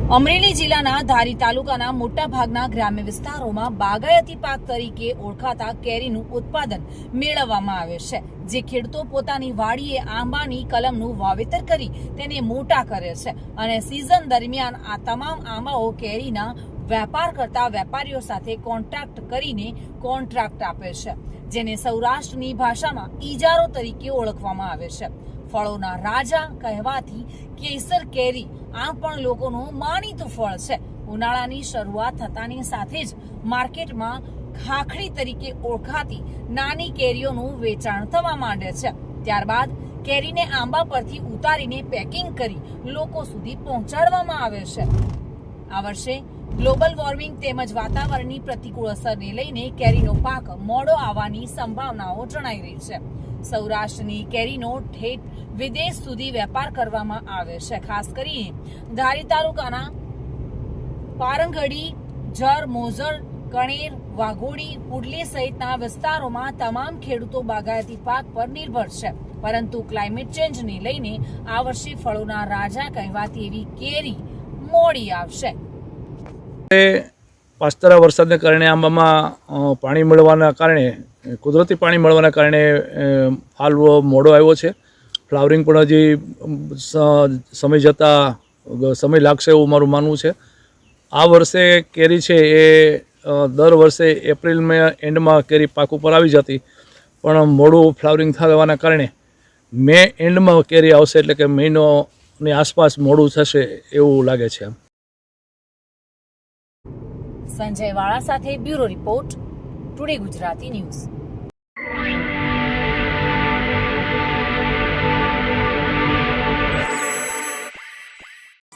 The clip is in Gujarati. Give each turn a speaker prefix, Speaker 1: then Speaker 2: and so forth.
Speaker 1: અમરેલી જિલ્લાના ધારી તાલુકાના મોટા ભાગના ગ્રામ્ય વિસ્તારોમાં બાગાયતી પાક તરીકે ઓળખાતા કેરીનું ઉત્પાદન મેળવવામાં આવે છે, જે ખેડૂતો પોતાની વાડીએ આંબાની કલમનું વાવેતર કરી તેને મોટા કરે છે અને સિઝન દરમિયાન આ તમામ આંબાઓ કેરીના વેપાર કરતા વેપારીઓ સાથે કોન્ટ્રાક્ટ કરીને કોન્ટ્રાક્ટ આપે છે, જેને સૌરાષ્ટ્રની ભાષામાં ઈજારો તરીકે ઓળખવામાં આવે છે। ફળોના રાજા કહેવાથી કેસર કેરી આ પણ લોકોનું માનીતું ફળ છે। ઉનાળાની શરૂઆત થતાની સાથે જ માર્કેટમાં ખાખડી તરીકે ઓળખાતી નાની કેરીઓનું વેચાણ થવા માંડે છે। ત્યારબાદ કેરીને આંબા પરથી ઉતારીને પેકિંગ કરી લોકો સુધી પહોંચાડવામાં આવે છે। આ વર્ષે ગ્લોબલ વોર્મિંગ તેમજ વાતાવરણની પ્રતિકૂળ અસરને લઈને કેરીનો પાક મોડો આવવાની સંભાવનાઓ જણાઈ રહી છે। સૌરાષ્ટ્રની કેરીનો ઠેઠ વિદેશ સુધી વેપાર કરવામાં આવે છે। ખાસ કરીને ધારી તાલુકાના પારંગડી, જર, મોજર, કણેર, વાઘોડી, પુડલી સહિતના વિસ્તારોમાં તમામ ખેડૂતો બાગાયતી પાક પર નિર્ભર છે, પરંતુ ક્લાઇમેટ ચેન્જને લઈને આ વર્ષે ફળોના રાજા કહેવાતી એવી કેરી મોડી આવશે।
Speaker 2: પાછલા વરસાદને કારણે આંબામાં પાણી મળવાના કારણે કુદરતી પાણી મળવાના કારણે હાલ મોડો આવ્યો છે। ફ્લાવરિંગ પણ હજી સમય જતાં સમય લાગશે એવું મારું માનવું છે। આ વર્ષે કેરી છે એ દર વર્ષે એપ્રિલ એન્ડમાં કેરી પાક ઉપર આવી જતી, પણ મોડું ફ્લાવરિંગ થવાના કારણે મે એન્ડમાં કેરી આવશે, એટલે કે મહિનોની આસપાસ મોડું થશે એવું લાગે છે।
Speaker 1: સંજય વાળા સાથે bureau report, today Gujarati news.